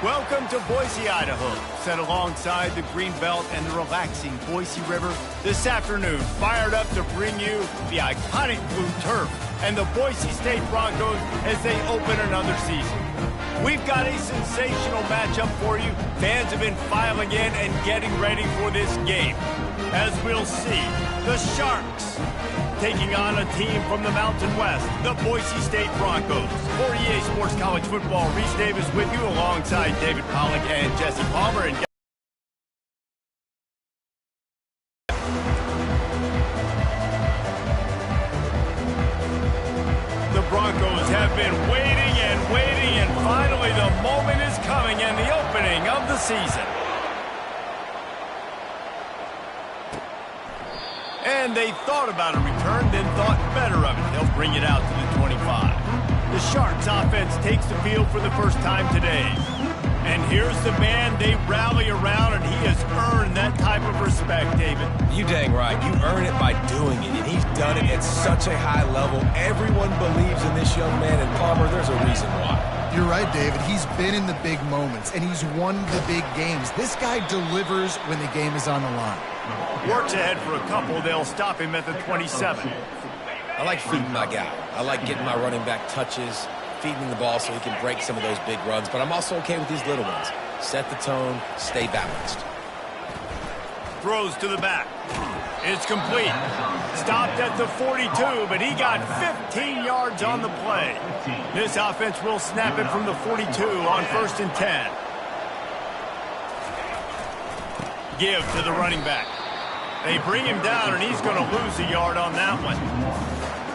Welcome to Boise, Idaho. Set alongside the green belt and the relaxing Boise River, this afternoon fired up to bring you the iconic blue turf and the Boise State Broncos as they open another season. We've got a sensational matchup for you. Fans have been filing in and getting ready for this game. As we'll see, the Sharks taking on a team from the Mountain West, the Boise State Broncos. For EA Sports College Football, Reese Davis with you alongside David Pollack and Jesse Palmer. And the Broncos have been waiting, and finally the moment is coming and the opening of the season. And they thought about a return, then thought better of it. They'll bring it out to the 25. The Sharks offense takes the field for the first time today. And here's the man they rally around, and he has earned that type of respect, David. You dang right. You earn it by doing it, and he's done it at such a high level. Everyone believes in this young man, and Palmer, there's a reason why. You're right, David. He's been in the big moments, and he's won the big games. This guy delivers when the game is on the line. Works ahead for a couple. They'll stop him at the 27. I like feeding my guy. I like getting my running back touches, feeding the ball so he can break some of those big runs, but I'm also okay with these little ones. Set the tone, stay balanced. Throws to the back. It's complete. Stopped at the 42, but he got 15 yards on the play. This offense will snap it from the 42 on 1st and 10. Give to the running back. They bring him down, and he's going to lose a yard on that one.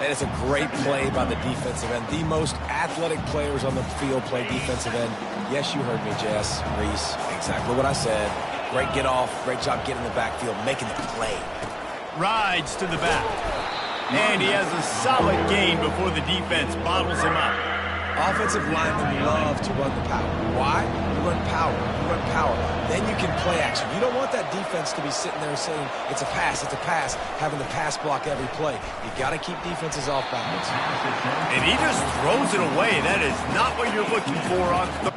And it's a great play by the defensive end. The most athletic players on the field play defensive end. Yes, you heard me, Jess, Reese. Exactly what I said. Great get off. Great job getting in the backfield, making the play. Rides to the back. And he has a solid gain before the defense bottles him up. Offensive linemen love to run the power. Why? You run power. You run power. Then you can play action. You don't want that defense to be sitting there saying, it's a pass, having the pass block every play. You got to keep defenses off balance. And he just throws it away. That is not what you're looking for on the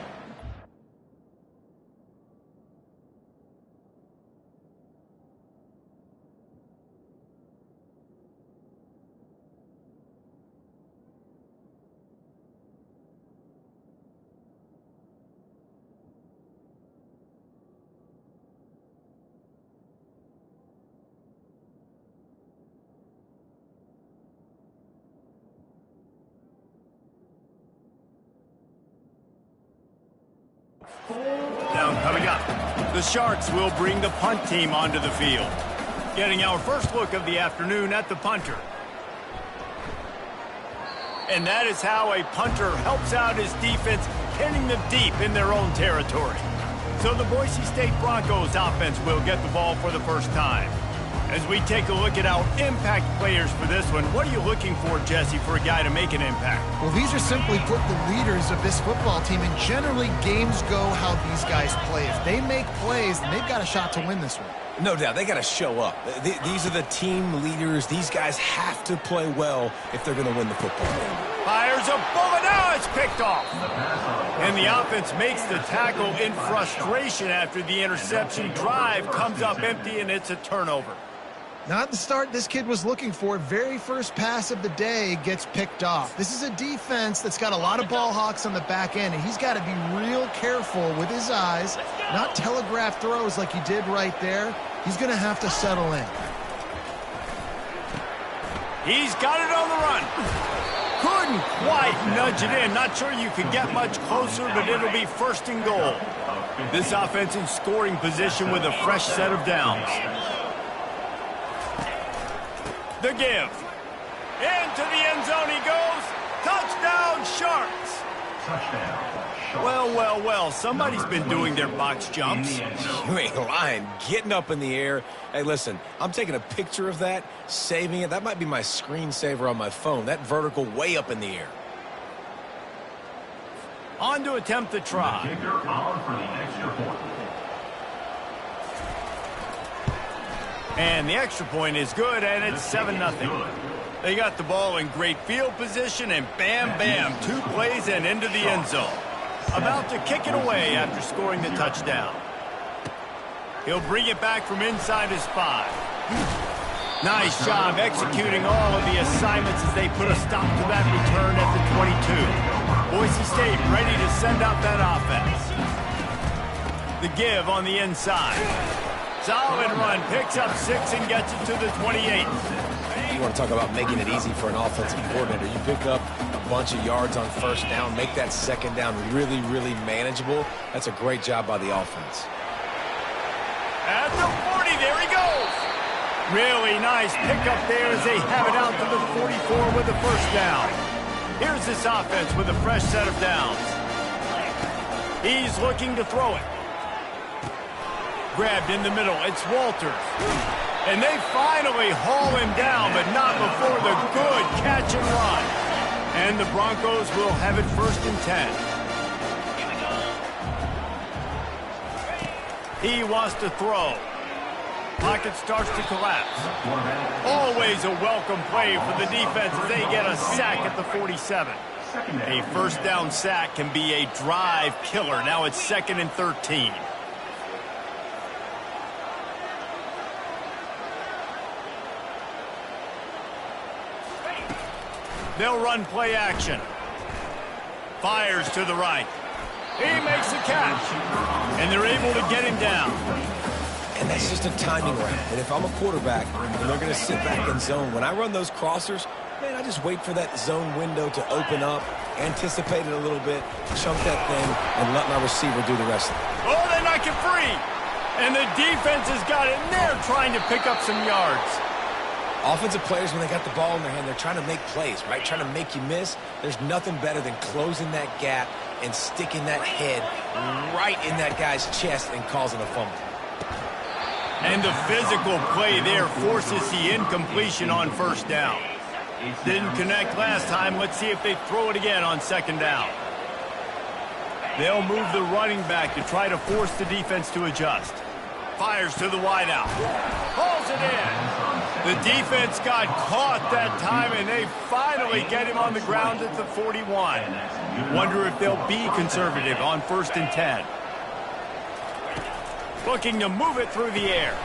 Down coming up. The Sharks will bring the punt team onto the field. Getting our first look of the afternoon at the punter. And that is how a punter helps out his defense, pinning them deep in their own territory. So the Boise State Broncos offense will get the ball for the first time. As we take a look at our impact players for this one, what are you looking for, Jesse, for a guy to make an impact? Well, these are simply put the leaders of this football team, and generally games go how these guys play. If they make plays, then they've got a shot to win this one. No doubt. They got to show up. These are the team leaders. These guys have to play well if they're going to win the football game. Fires a bullet. Now it's picked off. And the offense makes the tackle in frustration after the interception. Drive comes up empty, and it's a turnover. Not the start this kid was looking for. Very first pass of the day gets picked off. This is a defense that's got a lot of ball hawks on the back end, and he's got to be real careful with his eyes, not telegraph throws like he did right there. He's going to have to settle in. He's got it on the run. Couldn't quite nudge it in. Not sure you could get much closer, but it'll be 1st and goal. This offense in scoring position with a fresh set of downs. The give. Into the end zone he goes. Touchdown, Sharks. Touchdown. Well, somebody's been doing their box jumps. You ain't lying. Getting up in the air. Hey, listen, I'm taking a picture of that, saving it. That might be my screensaver on my phone. That vertical way up in the air. On to attempt the try. The kicker on for the extra point. And the extra point is good, and it's 7-0. They got the ball in great field position, and bam, bam, 2 plays and into the end zone. about to kick it away after scoring the touchdown. He'll bring it back from inside his 5. Nice job executing all of the assignments as they put a stop to that return at the 22. Boise State ready to send out that offense. The give on the inside. Solid run, picks up 6 and gets it to the 28. You want to talk about making it easy for an offensive coordinator. You pick up a bunch of yards on first down, make that second down really, really manageable. That's a great job by the offense. At the 40, there he goes. Really nice pickup there as they have it out to the 44 with the first down. Here's this offense with a fresh set of downs. He's looking to throw it. Grabbed in the middle, it's Walters. And they finally haul him down, but not before the good catch and run. And the Broncos will have it 1st and 10. He wants to throw. Pocket starts to collapse. Always a welcome play for the defense as they get a sack at the 47. A first down sack can be a drive killer. Now it's 2nd and 13. They'll run play action. Fires to the right. He makes the catch. And they're able to get him down. And that's just a timing round. And if I'm a quarterback and they're going to sit back in zone, when I run those crossers, man, I just wait for that zone window to open up, anticipate it a little bit, chunk that thing, and let my receiver do the rest of it. Oh, they knock it free. And the defense has got it, and they're trying to pick up some yards. Offensive players, when they got the ball in their hand, they're trying to make plays, right? Trying to make you miss. There's nothing better than closing that gap and sticking that head right in that guy's chest and causing a fumble. And the physical play there forces the incompletion on first down. Didn't connect last time. Let's see if they throw it again on 2nd down. They'll move the running back to try to force the defense to adjust. Fires to the wideout. Pulls it in. The defense got caught that time, and they finally get him on the ground at the 41. Wonder if they'll be conservative on 1st and 10. Looking to move it through the air.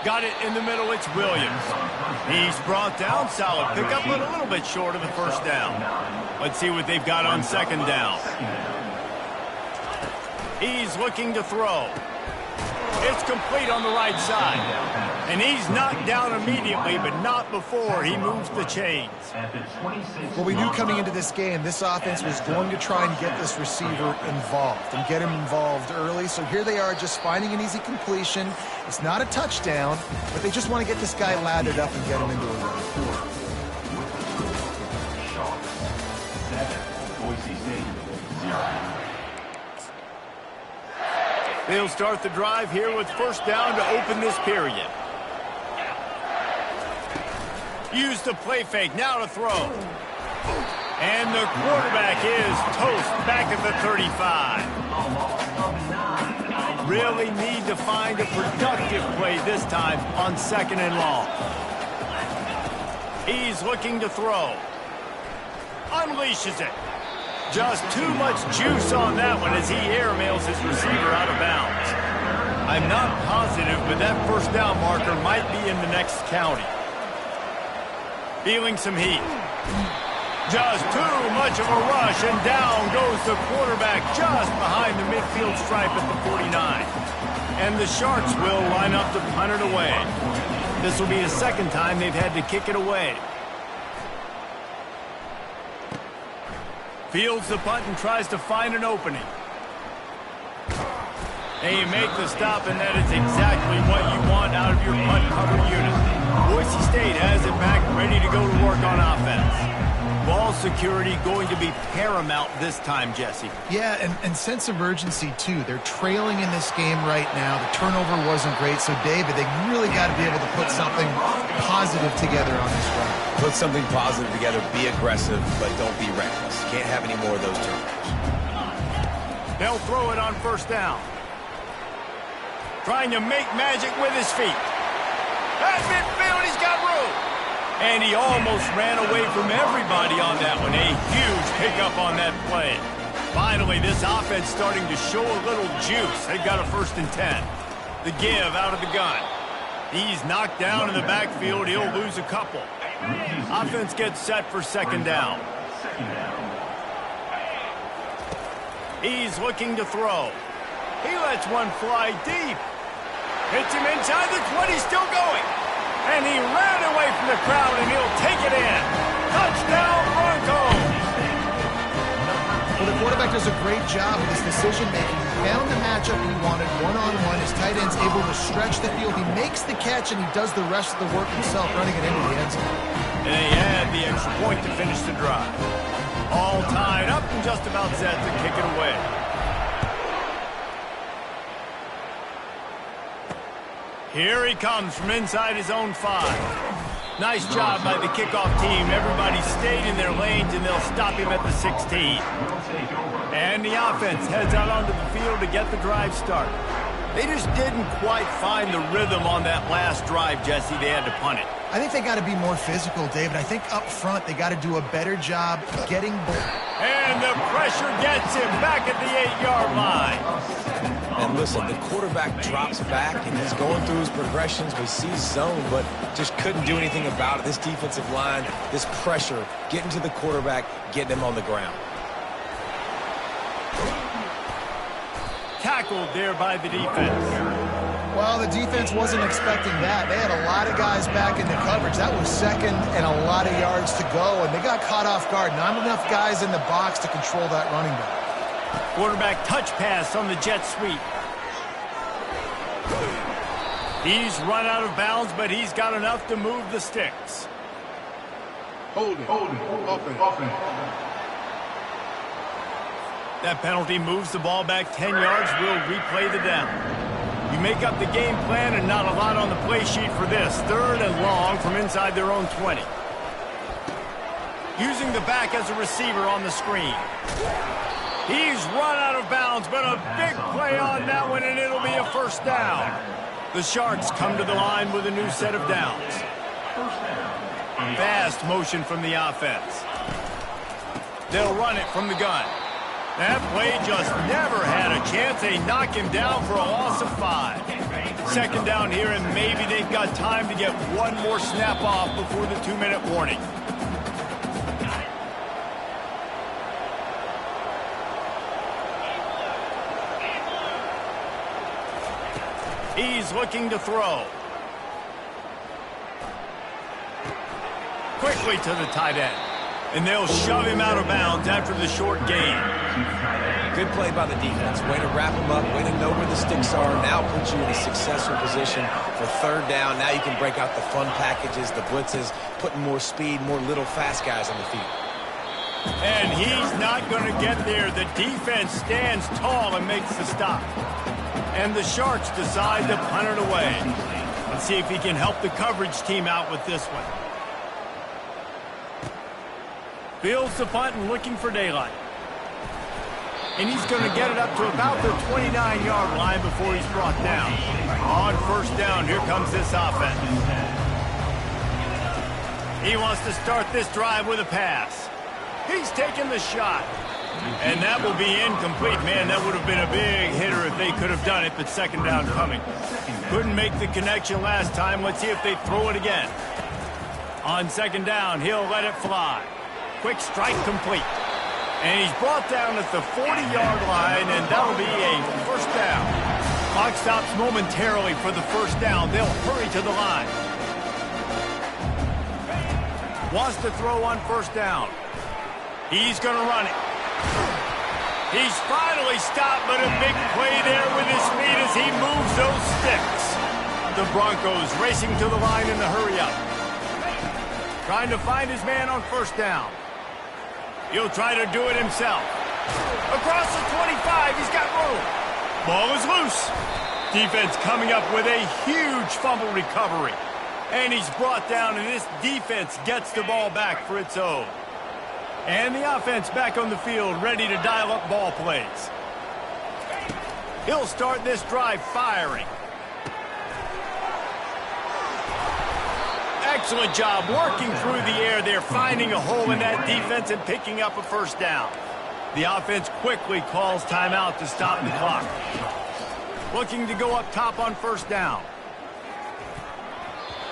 Got it in the middle, it's Williams. He's brought down, solid pickup, but a little bit short of the first down. Let's see what they've got on 2nd down. He's looking to throw. It's complete on the right side. And he's knocked down immediately, but not before he moves the chains. Well, we knew coming into this game, this offense was going to try and get this receiver involved and get him involved early. So here they are just finding an easy completion. It's not a touchdown, but they just want to get this guy lathered up and get him into a run. 7, Boise State 0. They'll start the drive here with first down to open this period. Use the play fake, now to throw. And the quarterback is toast back at the 35. Really need to find a productive play this time on 2nd and long. He's looking to throw. Unleashes it. Just too much juice on that one as he airmails his receiver out of bounds. I'm not positive, but that first down marker might be in the next county. Feeling some heat. Just too much of a rush, and down goes the quarterback just behind the midfield stripe at the 49. And the Sharks will line up to punt it away. This will be the 2nd time they've had to kick it away. Fields the punt and tries to find an opening. And you make the stop, and that is exactly what you want out of your punt cover unit. Boise State has it back, ready to go to work on offense. Ball security going to be paramount this time, Jesse. Yeah, and sense of urgency, too. They're trailing in this game right now. The turnover wasn't great, so, David, they really got to be able to put something positive together on this run. Put something positive together, be aggressive, but don't be reckless. Can't have any more of those turnovers. They'll throw it on first down. Trying to make magic with his feet. At midfield, he's got room. And he almost ran away from everybody on that one. A huge pickup on that play. Finally, this offense starting to show a little juice. They got a 1st and 10. The give out of the gun. He's knocked down in the backfield. He'll lose a couple. Offense gets set for 2nd down. He's looking to throw. He lets one fly deep. Hits him inside the 20, still going. And he ran away from the crowd, and he'll take it in. Touchdown, Broncos! Well, the quarterback does a great job with his decision-making. He found the matchup he wanted one-on-one. His tight end's able to stretch the field. He makes the catch, and he does the rest of the work himself, running it into the end zone. And they had the extra point to finish the drive. All tied up and just about set to kick it away. Here he comes from inside his own 5. Nice job by the kickoff team. Everybody stayed in their lanes, and they'll stop him at the 16. And the offense heads out onto the field to get the drive started. They just didn't quite find the rhythm on that last drive, Jesse. They had to punt it. I think they got to be more physical, David. I think up front they got to do a better job getting... And the pressure gets him back at the 8-yard line. And listen, the quarterback drops back, and he's going through his progressions. We see zone, but just couldn't do anything about it. This defensive line, this pressure, getting to the quarterback, getting him on the ground. Tackled there by the defense. Well, the defense wasn't expecting that. They had a lot of guys back in the coverage. That was 2nd and a lot of yards to go, and they got caught off guard. Not enough guys in the box to control that running back. Quarterback touch pass on the jet sweep. He's run out of bounds, but he's got enough to move the sticks. Hold it. Offense. That penalty moves the ball back 10 yards. We'll replay the down. You make up the game plan, and not a lot on the play sheet for this. 3rd and long from inside their own 20. Using the back as a receiver on the screen. He's run out of bounds, but a big play on that one, and it'll be a 1st down. The Sharks come to the line with a new set of downs. Fast motion from the offense. They'll run it from the gun. That play just never had a chance. They knock him down for a loss of 5. 2nd down here, and maybe they've got time to get one more snap off before the 2-minute warning. He's looking to throw. Quickly to the tight end. And they'll shove him out of bounds after the short gain. Good play by the defense. Way to wrap him up. Way to know where the sticks are. Now put you in a successful position for 3rd down. Now you can break out the fun packages, the blitzes, putting more speed, more little fast guys on the field. And he's not going to get there. The defense stands tall and makes the stop. And the Sharks decide to punt it away. Let's see if he can help the coverage team out with this one. Fields the punt and looking for daylight. And he's going to get it up to about the 29-yard line before he's brought down. On 1st down, here comes this offense. He wants to start this drive with a pass. He's taking the shot. And that will be incomplete. Man, that would have been a big hitter if they could have done it, but 2nd down coming. Couldn't make the connection last time. Let's see if they throw it again. On 2nd down, he'll let it fly. Quick strike complete. And he's brought down at the 40-yard line, and that'll be a 1st down. Clock stops momentarily for the 1st down. They'll hurry to the line. Wants to throw on 1st down. He's going to run it. He's finally stopped, but a big play there with his feet as he moves those sticks. The Broncos racing to the line in the hurry-up. Trying to find his man on 1st down. He'll try to do it himself. Across the 25, he's got room. Ball is loose. Defense coming up with a huge fumble recovery. And he's brought down, and this defense gets the ball back for its own. And the offense back on the field, ready to dial up ball plays. He'll start this drive firing. Excellent job working through the air there, finding a hole in that defense and picking up a 1st down. The offense quickly calls timeout to stop the clock. Looking to go up top on first down.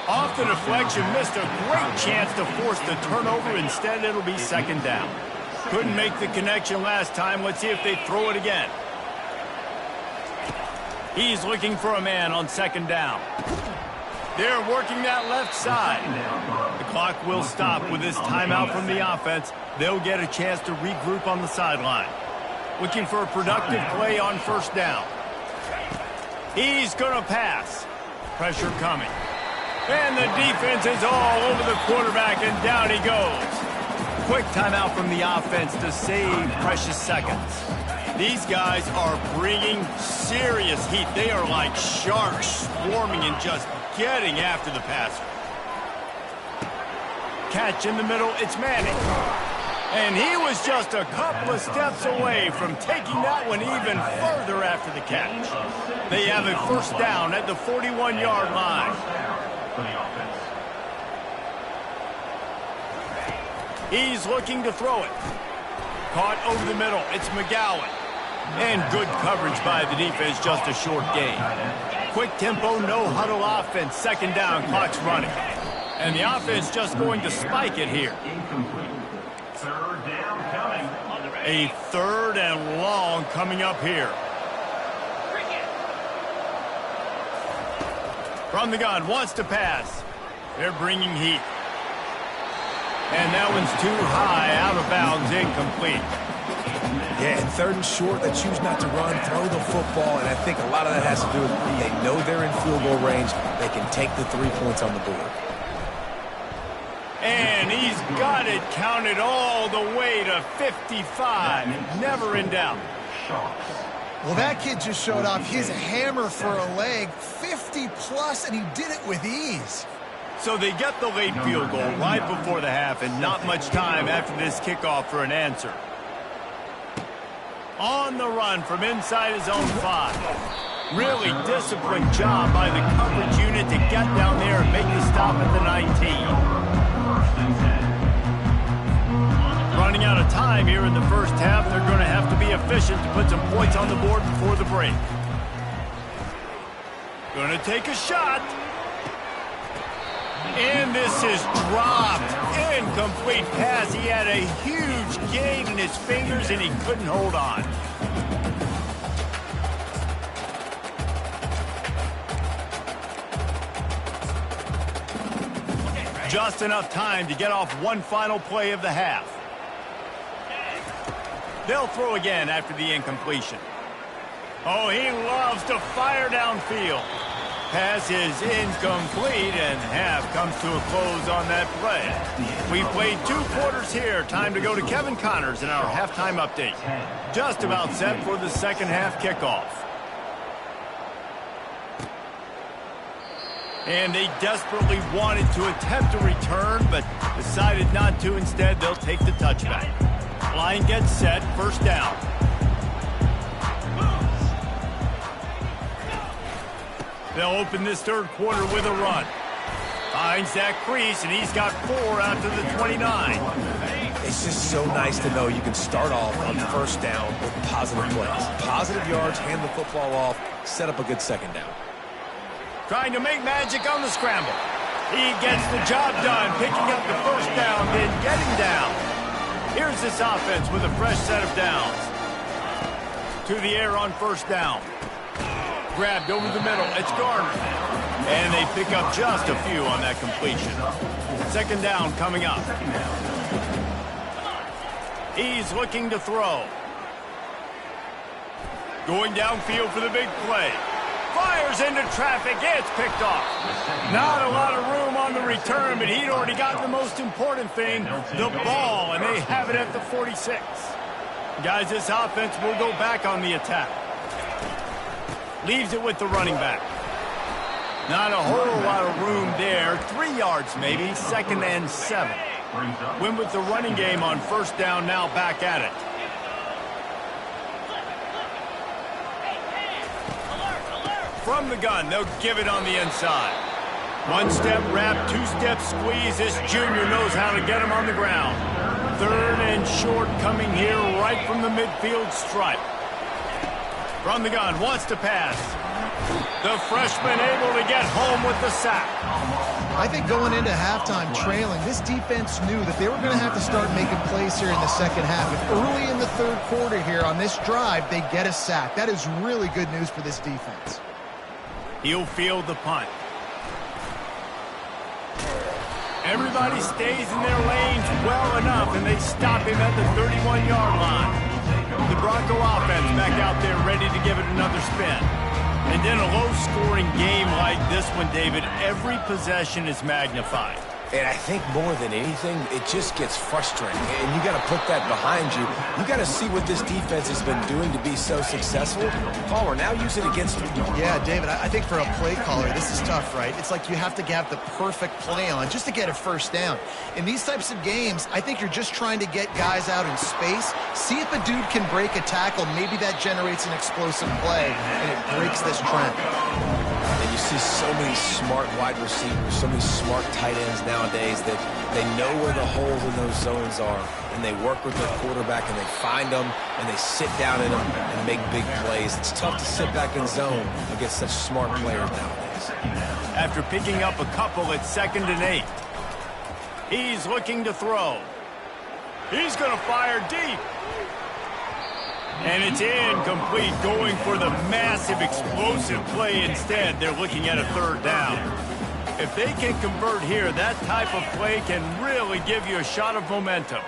Off the deflection, missed a great chance to force the turnover. Instead, it'll be second down. Couldn't make the connection last time. Let's see if they throw it again. He's looking for a man on second down. They're working that left side. The clock will stop with this timeout from the offense. They'll get a chance to regroup on the sideline. Looking for a productive play on first down. He's going to pass. Pressure coming. And the defense is all over the quarterback, and down he goes. Quick timeout from the offense to save precious seconds. These guys are bringing serious heat. They are like sharks swarming and just getting after the passer. Catch in the middle, it's Manning. And he was just a couple of steps away from taking that one even further after the catch. They have a first down at the 41-yard line. He's looking to throw it. Caught over the middle, it's McGowan. And good coverage by the defense, just a short gain. Quick tempo, no huddle offense, second down, clock's running. And the offense just going to spike it here. Third down coming. A third and long coming up here. From the gun, wants to pass. They're bringing heat. And that one's too high, out of bounds, incomplete. Yeah, and third and short, they choose not to run, throw the football, and I think a lot of that has to do with they know they're in field goal range. They can take the 3 points on the board. And he's got it counted all the way to 55. Never in doubt. Well, that kid just showed off his hammer for a leg, 50-plus, and he did it with ease. So they get the late field goal right before the half, and not much time after this kickoff for an answer. On the run from inside his own 5. Really disciplined job by the coverage unit to get down there and make the stop at the 19. Running out of time here in the first half. They're going to have to be efficient to put some points on the board before the break. Going to take a shot. And this is dropped. Incomplete pass. He had a huge gain in his fingers, and he couldn't hold on. Just enough time to get off one final play of the half. They'll throw again after the incompletion. Oh, he loves to fire downfield. Pass is incomplete, and half comes to a close on that play. We played 2 quarters here. Time to go to Kevin Connors in our halftime update. Just about set for the second half kickoff. And they desperately wanted to attempt a return, but decided not to. Instead, they'll take the touchback. Line gets set, first down. They'll open this third quarter with a run. Finds that crease, and he's got 4 out to the 29. It's just so nice to know you can start off on first down with positive plays. Positive yards, hand the football off, set up a good second down. Trying to make magic on the scramble. He gets the job done, picking up the first down, then getting down. Here's this offense with a fresh set of downs. To the air on first down. Grabbed over the middle. It's Garner. And they pick up just a few on that completion. Second down coming up. He's looking to throw. Going downfield for the big play. Fires into traffic. It's picked off. Not a lot of room on the return, but he'd already got the most important thing, the ball, and they have it at the 46. Guys, this offense will go back on the attack. Leaves it with the running back. Not a whole lot of room there. 3 yards maybe, second and 7. Win with the running game on first down, now back at it. From the gun, they'll give it on the inside. 1-step wrap, 2-step squeeze. This junior knows how to get him on the ground. 3rd and short coming here right from the midfield stripe. From the gun, wants to pass. The freshman able to get home with the sack. I think going into halftime trailing, this defense knew that they were going to have to start making plays here in the second half. And early in the 3rd quarter here on this drive, they get a sack. That is really good news for this defense. He'll field the punt. Everybody stays in their lanes well enough, and they stop him at the 31-yard line. The Bronco offense back out there ready to give it another spin. And in a low-scoring game like this one, David, every possession is magnified. And I think more than anything, it just gets frustrating. And you got to put that behind you. You got to see what this defense has been doing to be so successful. Caller, now use it against them. Yeah, David, I think for a play caller, this is tough, right? It's like you have to have the perfect play on just to get a first down. In these types of games, I think you're just trying to get guys out in space, see if a dude can break a tackle. Maybe that generates an explosive play, and it breaks this trend. And you see so many smart wide receivers, so many smart tight ends nowadays that they know where the holes in those zones are, and they work with their quarterback, and they find them, and they sit down in them and make big plays. It's tough to sit back in zone against such smart players nowadays. After picking up a couple at 2nd and 8, he's looking to throw. He's going to fire deep. And it's incomplete, going for the massive explosive play instead. They're looking at a 3rd down. If they can convert here, that type of play can really give you a shot of momentum.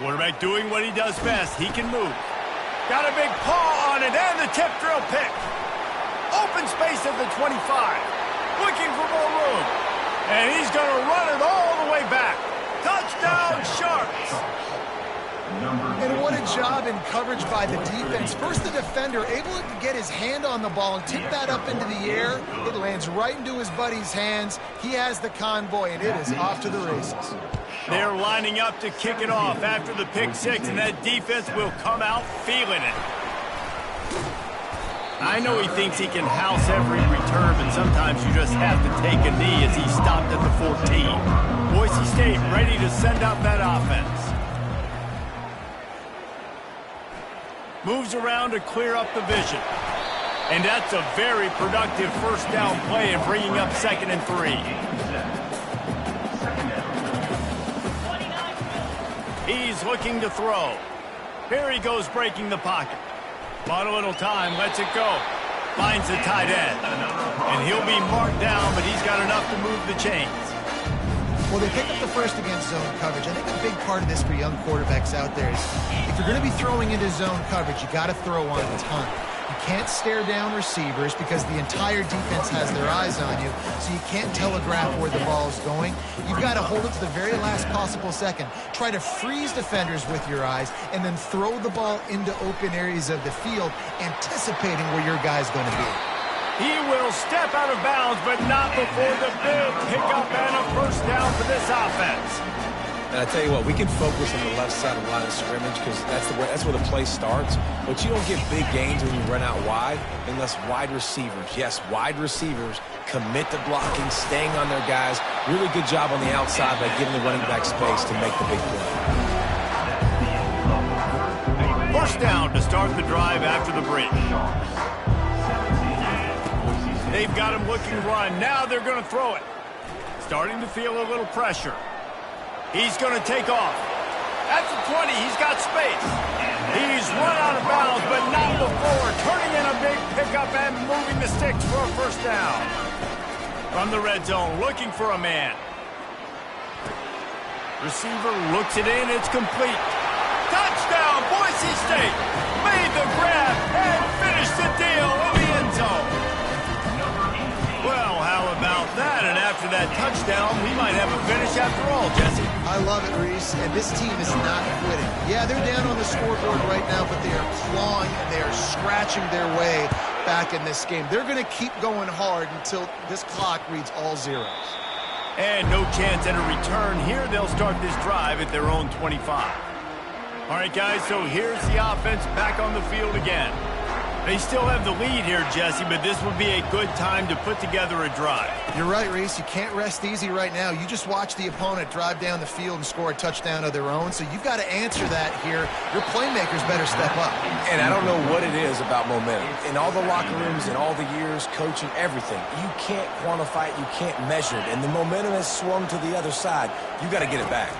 Quarterback doing what he does best. He can move. Got a big paw on it, and the tip drill pick. Open space at the 25. Looking for more room. And he's going to run it all the way back. Touchdown, Sharks. And what a job in coverage by the defense. First, the defender able to get his hand on the ball and tip that up into the air. It lands right into his buddy's hands. He has the convoy, and it is off to the races. They're lining up to kick it off after the pick 6, and that defense will come out feeling it. I know he thinks he can house every return, but sometimes you just have to take a knee as he stopped at the 14. Boise State ready to send out that offense. Moves around to clear up the vision. And that's a very productive first down play and bringing up 2nd and 3. He's looking to throw. Here he goes breaking the pocket. Bought a little time, lets it go. Finds the tight end. And he'll be marked down, but he's got enough to move the chains. Well, they pick up the first against zone coverage. I think a big part of this for young quarterbacks out there is if you're going to be throwing into zone coverage, you got to throw on time. You can't stare down receivers because the entire defense has their eyes on you, so you can't telegraph where the ball is going. You've got to hold it to the very last possible second. Try to freeze defenders with your eyes, and then throw the ball into open areas of the field, anticipating where your guy's going to be. He will step out of bounds, but not before the big pickup and a first down for this offense. And I tell you what, we can focus on the left side of the line of scrimmage because that's where the play starts. But you don't get big gains when you run out wide unless wide receivers, yes, wide receivers, commit to blocking, staying on their guys. Really good job on the outside by giving the running back space to make the big play. First down to start the drive after the break. They've got him looking run. Now they're going to throw it. Starting to feel a little pressure. He's going to take off. At the 20, he's got space. He's run out of bounds, but not before. Turning in a big pickup and moving the sticks for a first down. From the red zone, looking for a man. Receiver looks it in. It's complete. Touchdown, Boise State. Made the grab and finished the deal in the end zone. Well, how about that? And after that touchdown, we might have a finish after all, Jesse. I love it, Reese, and this team is not quitting. Yeah, they're down on the scoreboard right now, but they are clawing and they are scratching their way back in this game. They're going to keep going hard until this clock reads all zeros. And no chance at a return here. They'll start this drive at their own 25. All right, guys, so here's the offense back on the field again. They still have the lead here, Jesse, but this would be a good time to put together a drive. You're right, Reese. You can't rest easy right now. You just watch the opponent drive down the field and score a touchdown of their own, so you've got to answer that here. Your playmakers better step up. And I don't know what it is about momentum. In all the locker rooms, in all the years, coaching, everything, you can't quantify it, you can't measure it, and the momentum has swung to the other side. You got to get it back.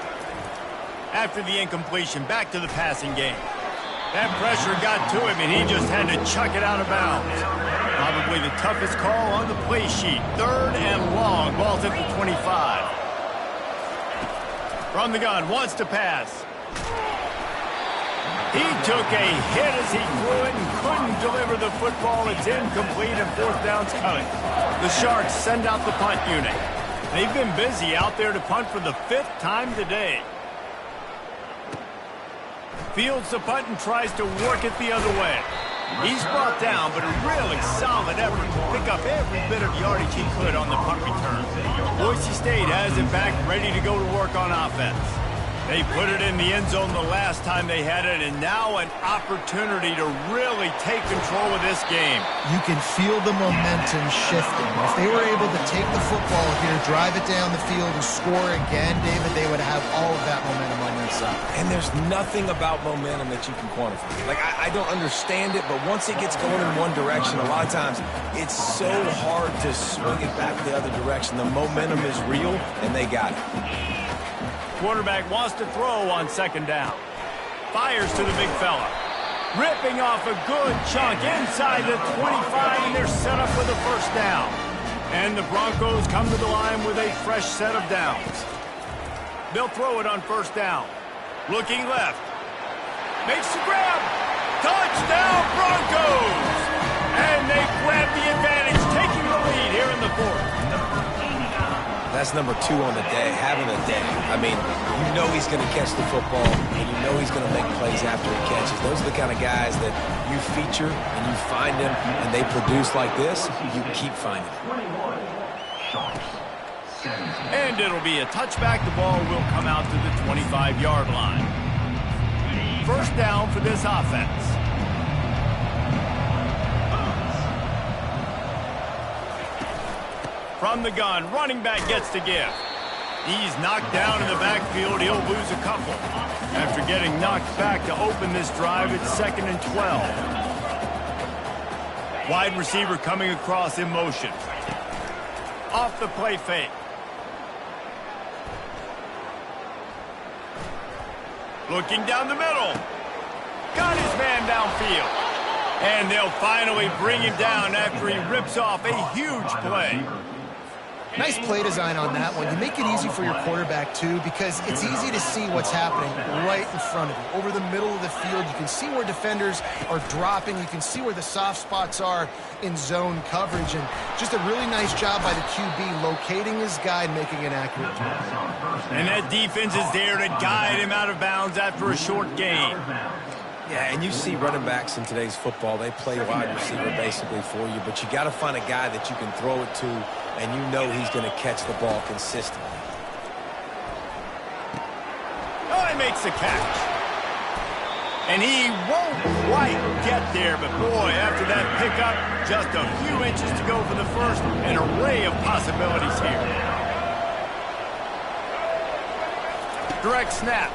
After the incompletion, back to the passing game. That pressure got to him, and he just had to chuck it out of bounds. Probably the toughest call on the play sheet. 3rd and long. Ball's at the 25. From the gun, wants to pass. He took a hit as he threw it and couldn't deliver the football. It's incomplete and 4th down's coming. The Sharks send out the punt unit. They've been busy out there to punt for the 5th time today. Fields the punt and tries to work it the other way. He's brought down, but a really solid effort to pick up every bit of yardage he could on the punt return. Boise State has it back, ready to go to work on offense. They put it in the end zone the last time they had it, and now an opportunity to really take control of this game. You can feel the momentum shifting. If they were able to take the football here, drive it down the field, and score again, David, they would have all of that momentum on their side. And there's nothing about momentum that you can quantify. Like, I don't understand it, but once it gets going in one direction, a lot of times it's so hard to swing it back the other direction. The momentum is real, and they got it. Quarterback wants to throw on 2nd down. Fires to the big fella. Ripping off a good chunk inside the 25, and they're set up with a 1st down. And the Broncos come to the line with a fresh set of downs. They'll throw it on 1st down. Looking left. Makes the grab. Touchdown, Broncos! And they grab the advantage, taking the lead here in the 4th. That's number 2 on the day, having a day. I mean, you know he's going to catch the football, and you know he's going to make plays after he catches. Those are the kind of guys that you feature, and you find them, and they produce like this, you keep finding them. And it'll be a touchback. The ball will come out to the 25-yard line. 1st down for this offense. From the gun, running back gets to give. He's knocked down in the backfield. He'll lose a couple. After getting knocked back to open this drive, it's 2nd and 12. Wide receiver coming across in motion. Off the play fake. Looking down the middle. Got his man downfield. And they'll finally bring him down after he rips off a huge play. Nice play design on that one. You make it easy for your quarterback, too, because it's easy to see what's happening right in front of you. Over the middle of the field, you can see where defenders are dropping. You can see where the soft spots are in zone coverage. And just a really nice job by the QB locating his guy and making an accurate throw. And that defense is there to guide him out of bounds after a short gain. Yeah, and you see running backs in today's football, they play wide receiver basically for you, but you got to find a guy that you can throw it to, and you know he's going to catch the ball consistently. Oh, he makes the catch. And he won't quite get there, but boy, after that pickup, just a few inches to go for the 1st, an array of possibilities here. Direct snap.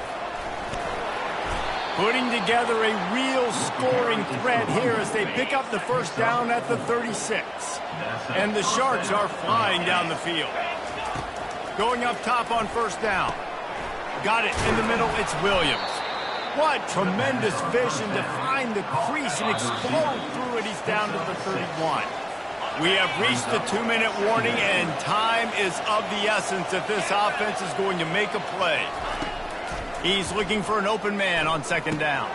Putting together a real scoring threat here as they pick up the 1st down at the 36. And the Sharks are flying down the field. Going up top on 1st down. Got it in the middle, it's Williams. What tremendous vision to find the crease and explode through it. He's down to the 31. We have reached the 2-minute warning, and time is of the essence if this offense is going to make a play. He's looking for an open man on 2nd down.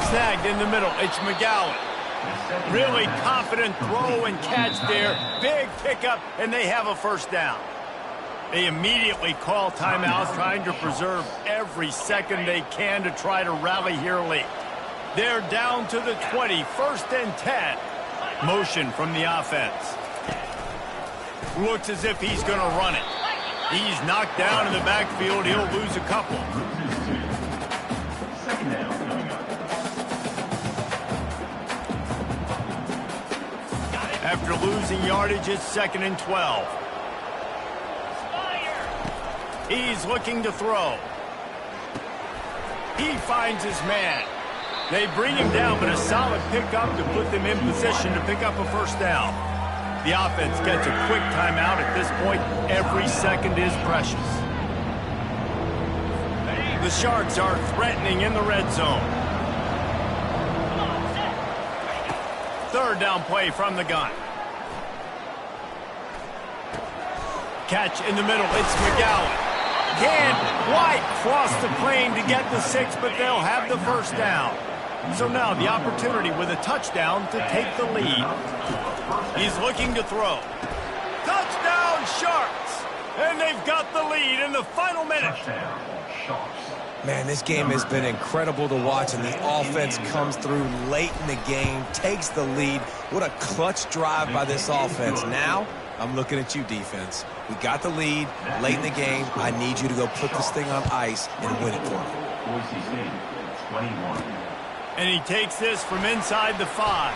Snagged in the middle. It's McGowan. Really confident throw and catch there. Big pickup, and they have a 1st down. They immediately call timeouts, trying to preserve every second they can to try to rally here late. They're down to the 20, 1st and 10. Motion from the offense. Looks as if he's going to run it. He's knocked down in the backfield. He'll lose a couple. After losing yardage, it's 2nd and 12. He's looking to throw. He finds his man. They bring him down, but a solid pickup to put them in position to pick up a first down. The offense gets a quick timeout at this point. Every second is precious. The Sharks are threatening in the red zone. Third down play from the gun. Catch in the middle. It's McGowan. Can't quite cross the plane to get the 6, but they'll have the first down. So now the opportunity with a touchdown to take the lead. He's looking to throw. Touchdown, Sharks! And they've got the lead in the final minute. Man, this game has been incredible to watch, and the offense comes through late in the game, takes the lead. What a clutch drive by this offense. Now, I'm looking at you, defense. We got the lead late in the game. I need you to go put this thing on ice and win it for me. Boise State, 21. And he takes this from inside the 5.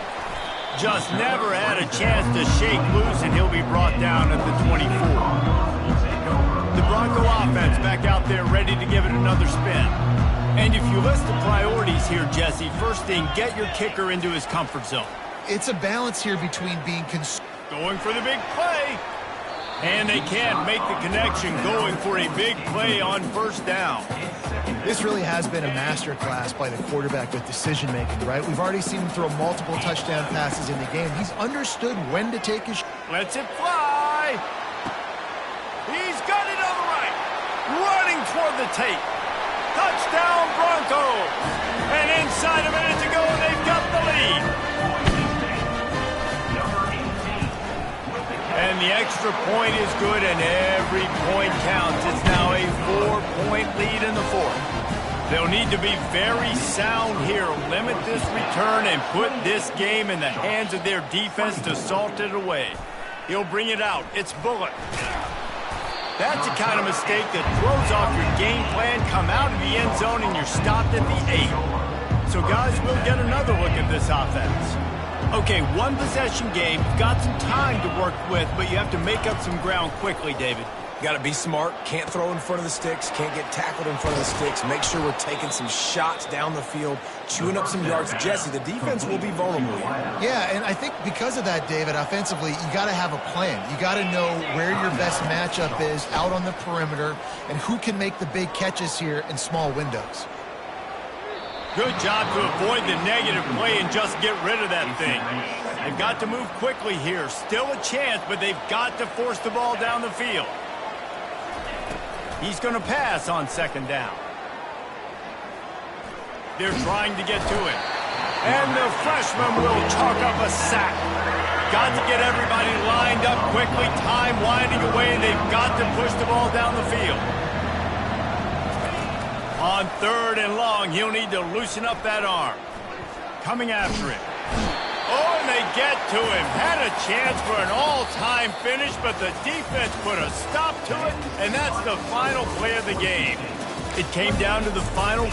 Just never had a chance to shake loose, and he'll be brought down at the 24. The Bronco offense back out there ready to give it another spin. And if you list the priorities here, Jesse, first thing, get your kicker into his comfort zone. It's a balance here between being going for the big play. And they can't make the connection, going for a big play on first down. This really has been a masterclass by the quarterback with decision-making, right? We've already seen him throw multiple touchdown passes in the game. He's understood when to take his... Lets it fly. He's got it on the right. Running toward the tape. Touchdown, Broncos. And inside a minute to go, and they've got the lead. And the extra point is good, and every point counts. It's now a 4-point lead in the fourth. They'll need to be very sound here, limit this return, and put this game in the hands of their defense to salt it away. He'll bring it out. It's Bullock. That's the kind of mistake that throws off your game plan. Come out of the end zone, and you're stopped at the 8. So, guys, we'll get another look at this offense. Okay, one possession game. You've got some time to work with, but you have to make up some ground quickly, David. Got to be smart. Can't throw in front of the sticks. Can't get tackled in front of the sticks. Make sure we're taking some shots down the field, chewing up some yards. Jesse, the defense will be vulnerable here. Yeah, and I think because of that, David, offensively, you got to have a plan. You got to know where your best matchup is out on the perimeter and who can make the big catches here in small windows. Good job to avoid the negative play and just get rid of that thing. They've got to move quickly here. Still a chance, but they've got to force the ball down the field. He's going to pass on second down. They're trying to get to him. And the freshman will chalk up a sack. Got to get everybody lined up quickly. Time winding away, and they've got to push the ball down the field. On third and long, he'll need to loosen up that arm. Coming after him. Oh, and they get to him. Had a chance for an all-time finish, but the defense put a stop to it, and that's the final play of the game. It came down to the final...